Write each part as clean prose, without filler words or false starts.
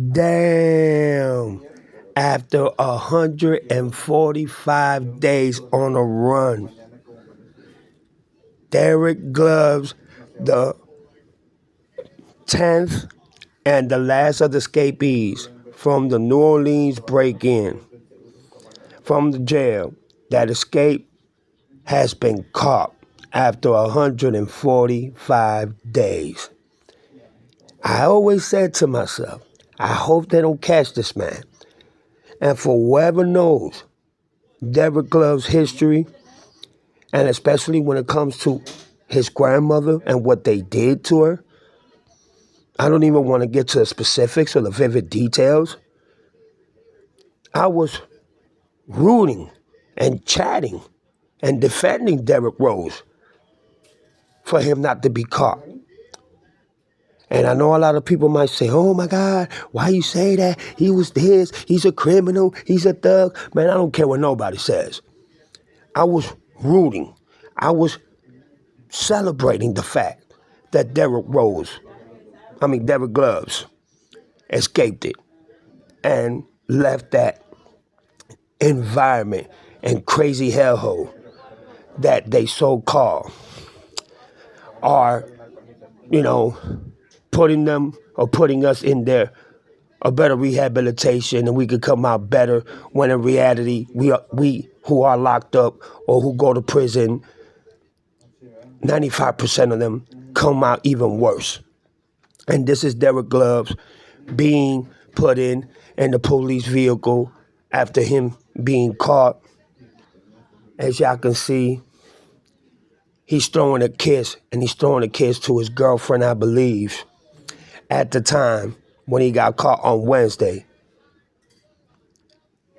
Damn. After 145 days on a run, Derrick Gloves, the 10th and the last of the escapees from the New Orleans break-in from the jail that escaped, has been caught after 145 days. I always said to myself, I hope they don't catch this man. And for whoever knows Derrick Glove's history, and especially when it comes to his grandmother and what they did to her, I don't even want to get to the specifics or the vivid details. I was rooting and chatting and defending Derrick Rose for him not to be caught. And I know a lot of people might say, oh my God, why you say that? He was this, he's a criminal, he's a thug. Man, I don't care what nobody says. I was rooting. I was celebrating the fact that Derrick Gloves escaped it and left that environment and crazy hellhole that they so-called are, putting them or putting us in there a better rehabilitation and we could come out better, when in reality we who are locked up or who go to prison, 95% of them come out even worse. And this is Derrick Gloves being put in the police vehicle after him being caught. As y'all can see, he's throwing a kiss, and he's throwing a kiss to his girlfriend, I believe, at the time when he got caught on Wednesday.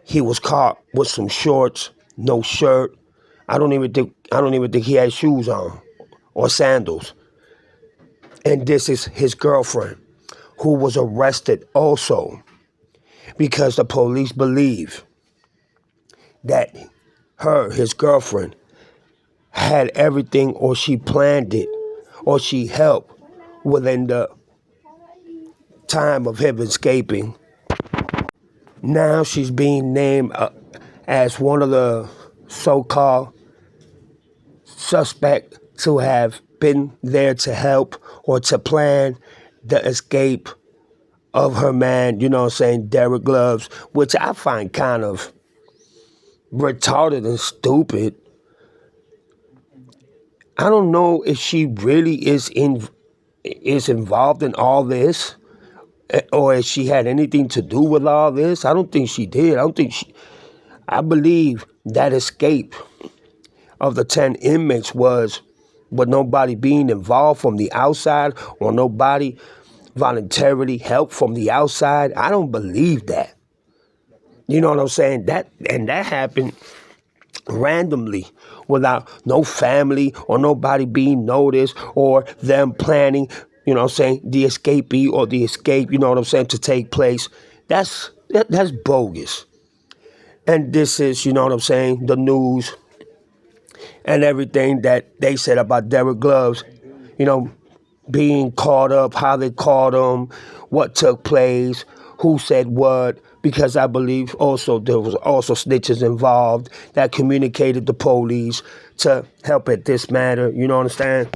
He was caught with some shorts, no shirt. I don't even think he had shoes on or sandals. And this is his girlfriend, who was arrested also because the police believe that his girlfriend, had everything, or she planned it, or she helped within the time of him escaping. Now she's being named as one of the so-called suspect to have been there to help or to plan the escape of her man, Derrick Gloves, which I find kind of retarded and stupid. I don't know if she really is involved in all this, or if she had anything to do with all this. I don't think she did. I believe that escape of the 10 inmates was with nobody being involved from the outside, or nobody voluntarily helped from the outside. I don't believe that. You know what I'm saying? That happened randomly, without no family or nobody being noticed or them planning, the escapee or the escape, to take place. That's bogus. And this is, the news and everything that they said about Derrick Gloves, being caught up, how they caught him, what took place, who said what, because I believe also there was also snitches involved that communicated to police to help at this matter, understand?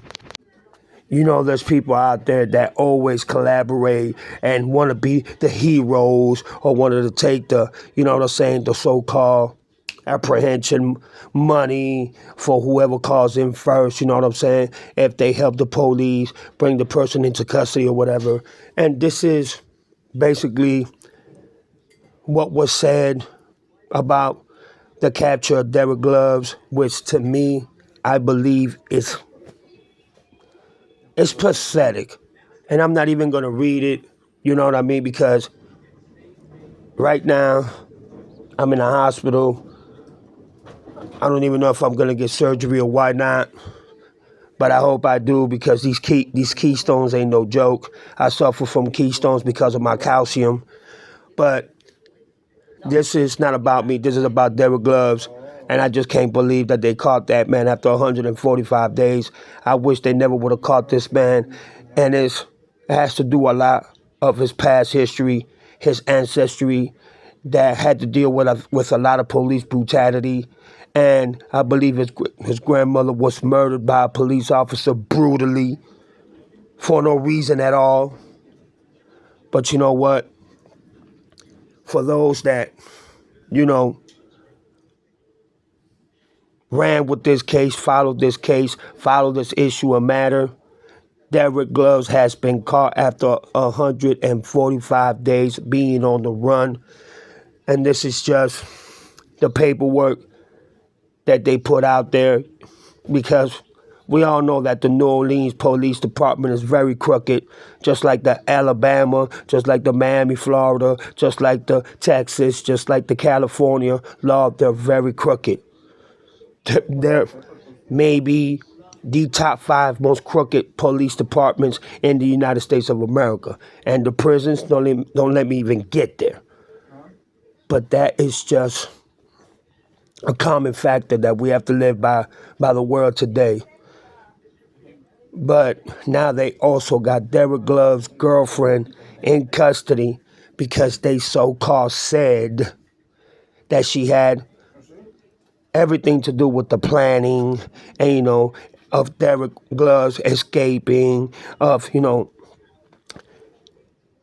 There's people out there that always collaborate and want to be the heroes or wanted to take the, the so-called apprehension money for whoever calls in first, if they help the police bring the person into custody or whatever. And this is basically what was said about the capture of Derrick Gloves, which to me, I believe it's pathetic. And I'm not even going to read it, because right now I'm in a hospital. I don't even know if I'm going to get surgery or why not, but I hope I do, because these keystones ain't no joke. I suffer from keystones because of my calcium, but this is not about me. This is about Derrick Gloves, and I just can't believe that they caught that man after 145 days. I wish they never would have caught this man, and it has to do a lot of his past history his ancestry, that had to deal with a lot of police brutality. And I believe his grandmother was murdered by a police officer brutally for no reason at all. But you know what? For those that, you know, ran with this case, followed this issue and matter, Derrick Gloves has been caught after 145 days being on the run. And this is just the paperwork that they put out there, because we all know that the New Orleans Police Department is very crooked, just like the Alabama, just like the Miami, Florida, just like the Texas, just like the California law. They're very crooked. They're maybe the top 5 most crooked police departments in the United States of America. And the prisons, don't let me even get there. But that is just a common factor that we have to live by the world today. But now they also got Derrick Gloves' girlfriend in custody because they so-called said that she had everything to do with the planning, and of Derrick Gloves escaping, of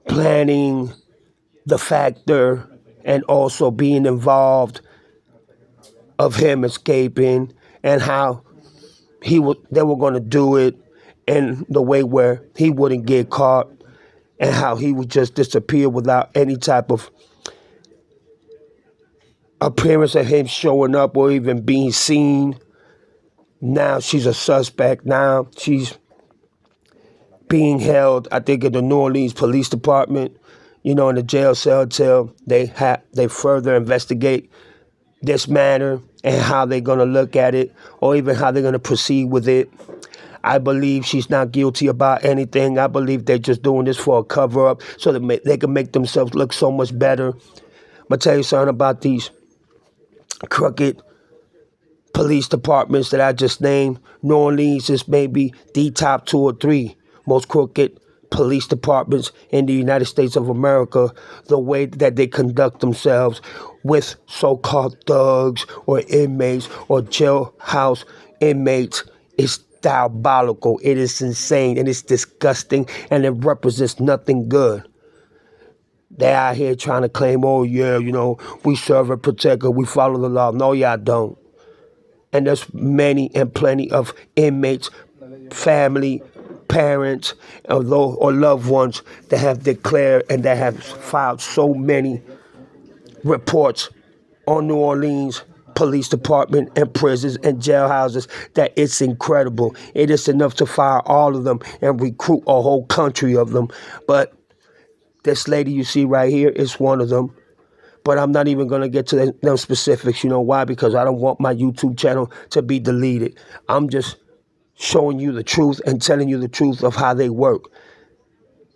planning the factor and also being involved of him escaping, and how they were going to do it in the way where he wouldn't get caught, and how he would just disappear without any type of appearance of him showing up or even being seen. Now she's a suspect. Now she's being held, I think, in the New Orleans Police Department, in the jail cell till they further investigate this matter and how they're going to look at it, or even how they're going to proceed with it. I believe she's not guilty about anything. I believe they're just doing this for a cover-up so that they can make themselves look so much better. I'm going to tell you something about these crooked police departments that I just named. New Orleans is maybe the top 2 or 3 most crooked police departments in the United States of America. The way that they conduct themselves with so-called thugs or inmates or jailhouse inmates is diabolical. It is insane, and it's disgusting, and it represents nothing good. They're out here trying to claim, oh yeah, we serve and protect her, we follow the law. No, y'all don't. And there's many and plenty of inmates, family, parents, or loved ones that have declared and that have filed so many reports on New Orleans Police Department and prisons and jailhouses that it's incredible. It is enough to fire all of them and recruit a whole country of them. But this lady you see right here is one of them. But I'm not even going to get to them specifics. You know why? Because I don't want my YouTube channel to be deleted. I'm just showing you the truth and telling you the truth of how they work.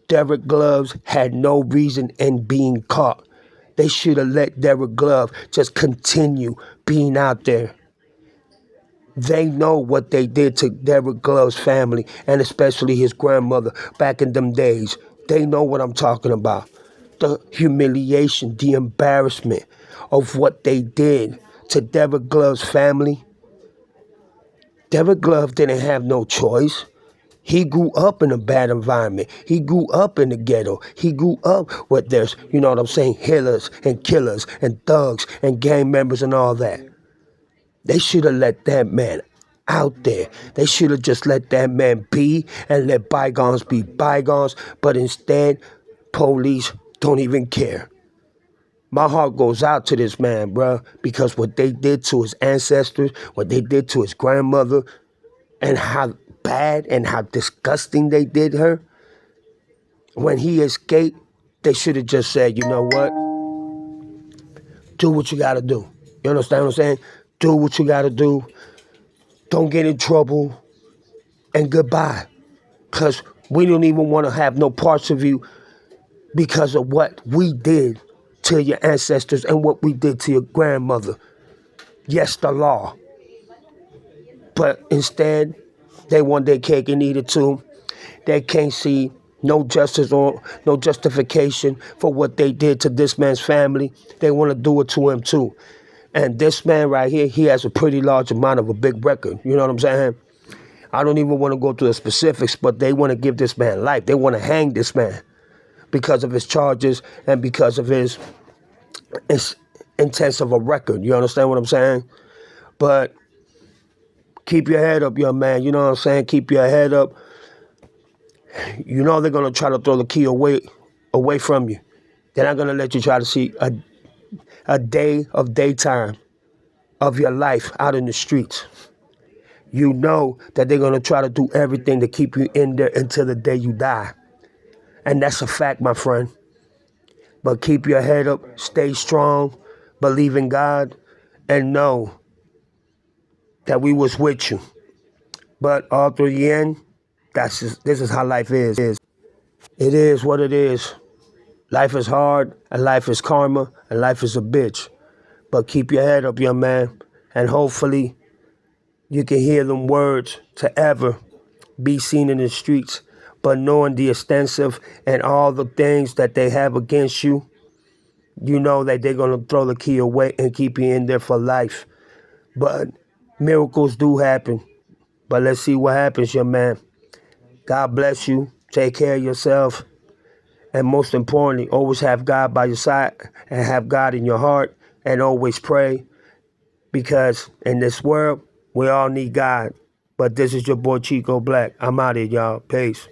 Derrick Gloves had no reason in being caught. They should have let Derrick Gloves just continue being out there. They know what they did to Derrick Gloves' family, and especially his grandmother back in them days. They know what I'm talking about. The humiliation, the embarrassment of what they did to Derrick Gloves' family. Derrick Gloves didn't have no choice. He grew up in a bad environment. He grew up in the ghetto. He grew up with there's, healers and killers and thugs and gang members and all that. They should have let that man out there. They should have just let that man be and let bygones be bygones. But instead, police don't even care. My heart goes out to this man, bruh, because what they did to his ancestors, what they did to his grandmother, and how bad and how disgusting they did her. When he escaped, they should have just said, you know what? Do what you gotta do. You understand what I'm saying? Do what you gotta do. Don't get in trouble. And goodbye. Because we don't even want to have no parts of you because of what we did to your ancestors and what we did to your grandmother. Yes, the law. But instead, they want their cake and eat it too. They can't see No justice or no justification for what they did to this man's family. They want to do it to him too. And this man right here, he has a pretty large amount of a big record. You know what I'm saying? I don't even want to go through the specifics, but they want to give this man life. They want to hang this man because of his charges and because of his intense of a record. You understand what I'm saying? But keep your head up, young man. You know what I'm saying? Keep your head up. You know they're gonna try to throw the key away from you. They're not gonna let you try to see a day of daytime of your life out in the streets. You know that they're gonna try to do everything to keep you in there until the day you die. And that's a fact, my friend. But keep your head up, stay strong, believe in God, and know that we was with you. But all through the end, this is how life is. It is what it is. Life is hard, and life is karma, and life is a bitch. But keep your head up, young man, and hopefully you can hear them words to ever be seen in the streets. But knowing the extensive and all the things that they have against you, you know that they're going to throw the key away and keep you in there for life. But miracles do happen. But let's see what happens, young man. God bless you. Take care of yourself. And most importantly, always have God by your side and have God in your heart and always pray. Because in this world, we all need God. But this is your boy Chico Black. I'm out here, y'all. Peace.